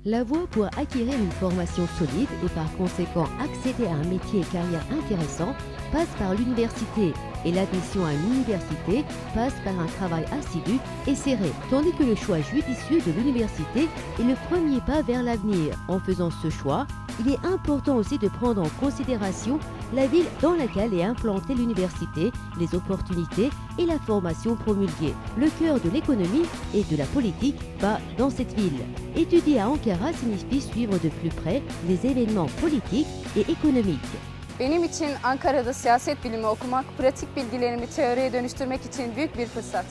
La voie pour acquérir une formation solide et par conséquent accéder à un métier et carrière intéressant passe par l'université et l'admission à une université passe par un travail assidu et serré, tandis que le choix judicieux de l'université est le premier pas vers l'avenir. En faisant ce choix, il est important aussi de prendre en considération la ville dans laquelle est implantée l'université, les opportunités et la formation promulguée. Le cœur de l'économie et de la politique bat dans cette ville. Étudier à Ankara signifie suivre de plus près les événements politiques et économiques. Benim için Ankara'da siyaset bilimi okumak, pratik bilgilerimi teoriye dönüştürmek için büyük bir fırsat.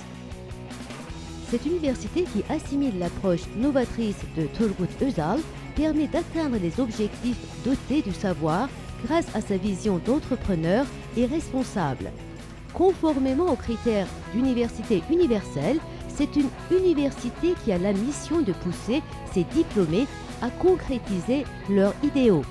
Cette université qui assimile l'approche novatrice de Turgut Özal permet d'atteindre les objectifs dotés du savoir grâce à sa vision d'entrepreneur et responsable. Conformément aux critères d'université universelle, c'est une université qui a la mission de pousser ses diplômés à concrétiser leurs idéaux.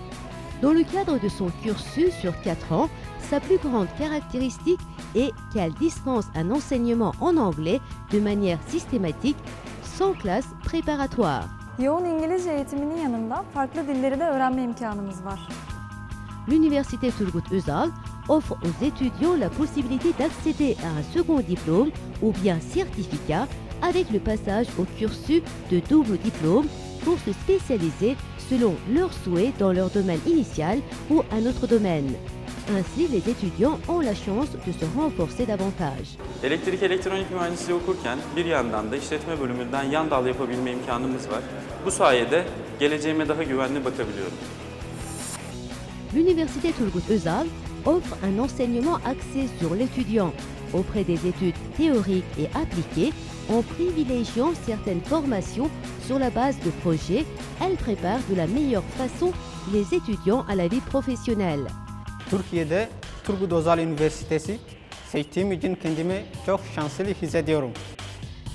Dans le cadre de son cursus sur 4 ans, sa plus grande caractéristique est qu'elle dispense un enseignement en anglais de manière systématique, sans classe préparatoire. Yoğun İngilizce eğitiminin yanında farklı dilleri de öğrenme imkanımız var. L'université Turgut Özal offre aux étudiants la possibilité d'accéder à un second diplôme ou bien certificat avec le passage au cursus de double diplôme pour se spécialiser selon leurs souhaits dans leur domaine initial ou un autre domaine. Ainsi, les étudiants ont la chance de se renforcer davantage. Elektrik elektronik mühendisliği okurken bir yandan da işletme bölümünden yan dal yapabilme imkanımız var. Bu sayede geleceğime daha güvenli bakabiliyorum. L'université Turgut Özal offre un enseignement axé sur l'étudiant auprès des études théoriques et appliquées. En privilégiant certaines formations sur la base de projets, elle prépare de la meilleure façon les étudiants à la vie professionnelle. Türkiye'de Turgut Özal Üniversitesi seçtiğim için kendimi çok şanslı hissediyorum.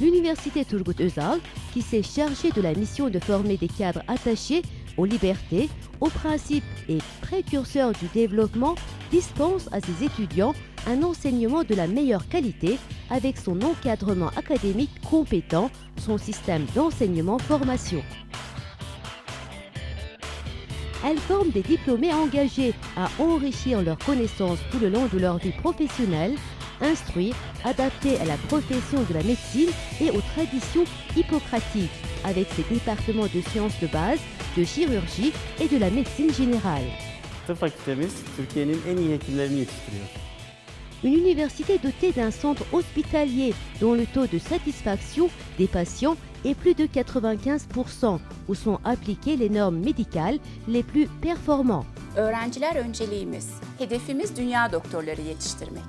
L'université Turgut Özal, qui s'est chargée de la mission de former des cadres attachés aux libertés, aux principes et précurseurs du développement, dispense à ses étudiants un enseignement de la meilleure qualité avec son encadrement académique compétent, son système d'enseignement-formation. Elle forme des diplômés engagés à enrichir leurs connaissances tout le long de leur vie professionnelle, instruits, adaptés à la profession de la médecine et aux traditions hippocratiques, avec ses départements de sciences de base, de chirurgie et de la médecine générale. Tıp fakültemiz Türkiye'nin en iyi hekimlerini yetiştiriyor. Une université dotée d'un centre hospitalier dont le taux de satisfaction des patients est plus de 95%, où sont appliquées les normes médicales les plus performantes. Öğrenciler önceliğimiz. Hedefimiz dünya doktorları yetiştirmek.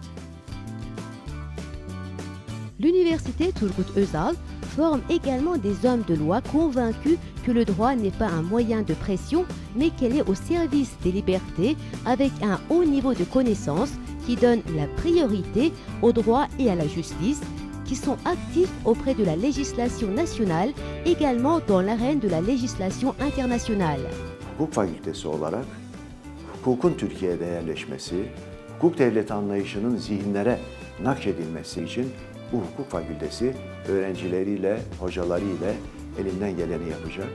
L'université Turgut Özal forme également des hommes de loi convaincus que le droit n'est pas un moyen de pression, mais qu'elle est au service des libertés avec un haut niveau de connaissance qui donne la priorité au droit et à la justice, qui sont actifs auprès de la législation nationale, également dans l'arène de la législation internationale. Hukuk fakültesi olarak hukukun Türkiye'de yerleşmesi, hukuk devleti anlayışının zihinlere nakşedilmesi için bu hukuk fakültesi öğrencileriyle, hocalarıyla elinden geleni yapacak.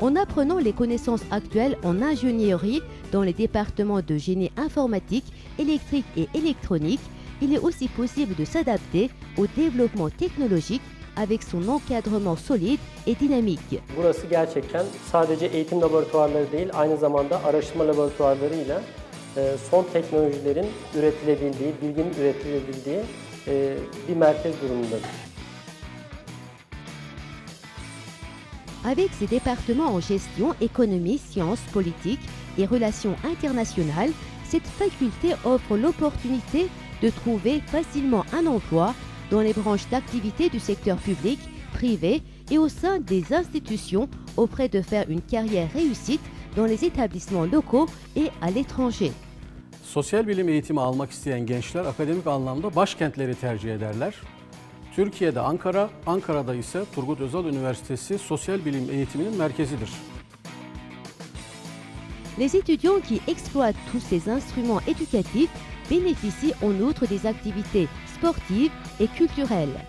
En apprenant les connaissances actuelles en ingénierie dans les départements de génie informatique, électrique et électronique, il est aussi possible de s'adapter au développement technologique avec son encadrement solide et dynamique. Burası gerçekten sadece eğitim laboratuvarları değil, aynı zamanda araştırma laboratuvarlarıyla son teknolojilerin üretilebildiği, bilginin üretilebildiği bir merkez durumundadır. Avec ses départements en gestion, économie, sciences, politique et relations internationales, cette faculté offre l'opportunité de trouver facilement un emploi dans les branches d'activité du secteur public, privé et au sein des institutions auprès de faire une carrière réussite dans les établissements locaux et à l'étranger. Sosyal bilim eğitimi almak isteyen gençler akademik anlamda başkentleri tercih ederler. Türkiye'de Ankara, Ankara'da ise Turgut Özal Üniversitesi sosyal bilim eğitiminin merkezidir. Les étudiants qui exploitent tous ces instruments éducatifs bénéficient en outre des activités sportives et culturelles.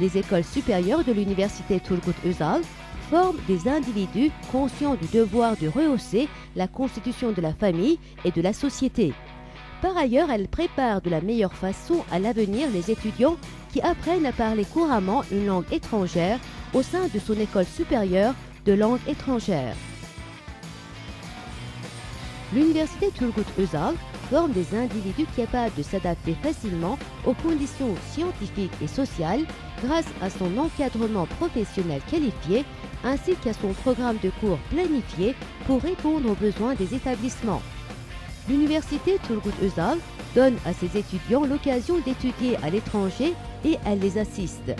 Les écoles supérieures de l'université Turgut Özal forme des individus conscients du devoir de rehausser la constitution de la famille et de la société. Par ailleurs, elle prépare de la meilleure façon à l'avenir les étudiants qui apprennent à parler couramment une langue étrangère au sein de son école supérieure de langue étrangère. L'université Turgut Özal forme des individus capables de s'adapter facilement aux conditions scientifiques et sociales grâce à son encadrement professionnel qualifié ainsi qu'à son programme de cours planifié pour répondre aux besoins des établissements. L'université Turgut Özal donne à ses étudiants l'occasion d'étudier à l'étranger et elle les assiste.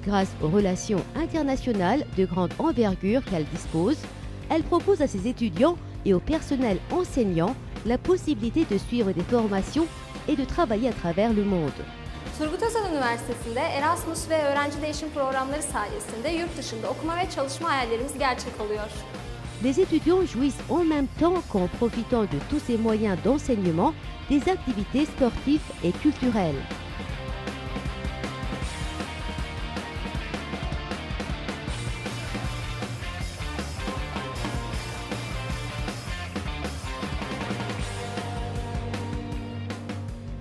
Grâce aux relations internationales de grande envergure qu'elle dispose, elle propose à ses étudiants et au personnel enseignant la possibilité de suivre des formations et de travailler à travers le monde. Turgut Özal Üniversitesi'nde Erasmus ve öğrenci değişim programları sayesinde yurt dışında okuma ve çalışma hayallerimiz gerçek oluyor. Les étudiants jouissent en même temps qu'en profitant de tous ces moyens d'enseignement des activités sportives et culturelles.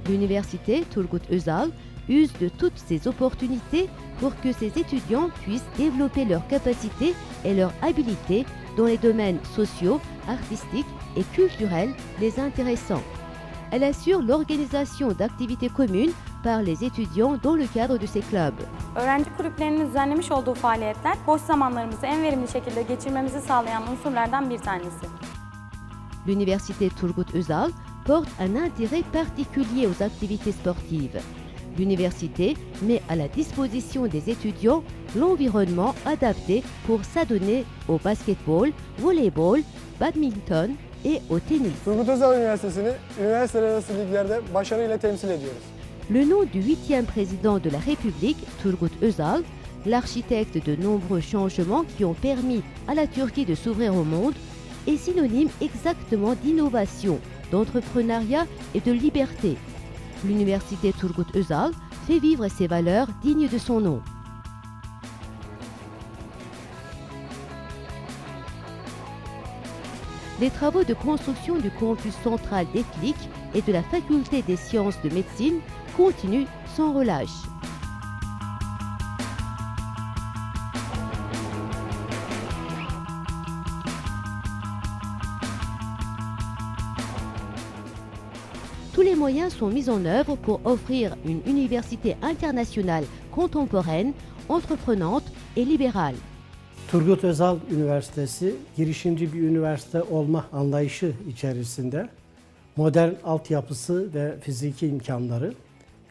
L'université Turgut Özal use de toutes ses opportunités pour que ses étudiants puissent développer leurs capacités et leurs habiletés dans les domaines sociaux, artistiques et culturels les intéressants. Elle assure l'organisation d'activités communes par les étudiants dans le cadre de ces clubs. Öğrenci kulüplerinin düzenlemiş olduğu faaliyetler boş zamanlarımızı en verimli şekilde geçirmemizi sağlayan unsurlardan bir tanesi. L'université Turgut Özal porte un intérêt particulier aux activités sportives. L'université met à la disposition des étudiants l'environnement adapté pour s'adonner au basketball, volley-ball, badminton et au tennis. Turgut Özal Üniversitesi'ni üniversiteler arası liglerde başarıyla temsil ediyoruz. Le nom du 8e président de la République, Turgut Özal, l'architecte de nombreux changements qui ont permis à la Turquie de s'ouvrir au monde, est synonyme exactement d'innovation, d'entrepreneuriat et de liberté. L'université Turgut Özal fait vivre ses valeurs dignes de son nom. Les travaux de construction du campus central d'Etlik et de la faculté des sciences de médecine continuent sans relâche. Tous les moyens sont mis en œuvre pour offrir une université internationale contemporaine, entreprenante et libérale. Turgut Özal Üniversitesi girişimci bir üniversite olma anlayışı içerisinde modern altyapısı ve fiziki imkanları,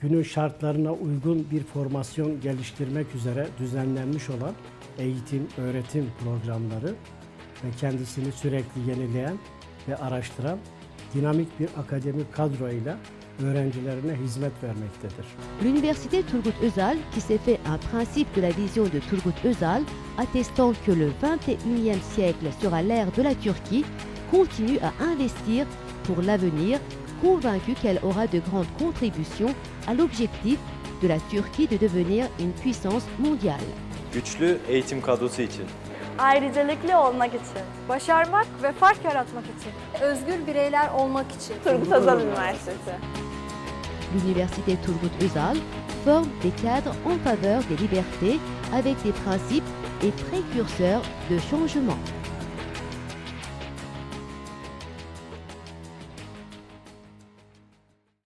günün şartlarına uygun bir formasyon geliştirmek üzere düzenlenmiş olan eğitim, öğretim programları ve kendisini sürekli yenileyen ve araştıran dinamik bir akademik kadro ile öğrencilerine hizmet vermektedir. L'université Turgut Özal, qui s'est fait un principe de la vision de Turgut Özal, attestant que le 21e siècle sera l'ère de la Turquie, continue à investir pour l'avenir, convaincu qu'elle aura de grandes contributions à l'objectif de la Turquie de devenir une puissance mondiale. Güçlü eğitim kadrosu için, Ayrıcalıklı olmak için, başarmak ve fark yaratmak için, Özgür bireyler olmak için. Turgut Özal Üniversitesi. L'université Turgut Özal forme des cadres en faveur des libertés avec des principes et précurseurs de changement.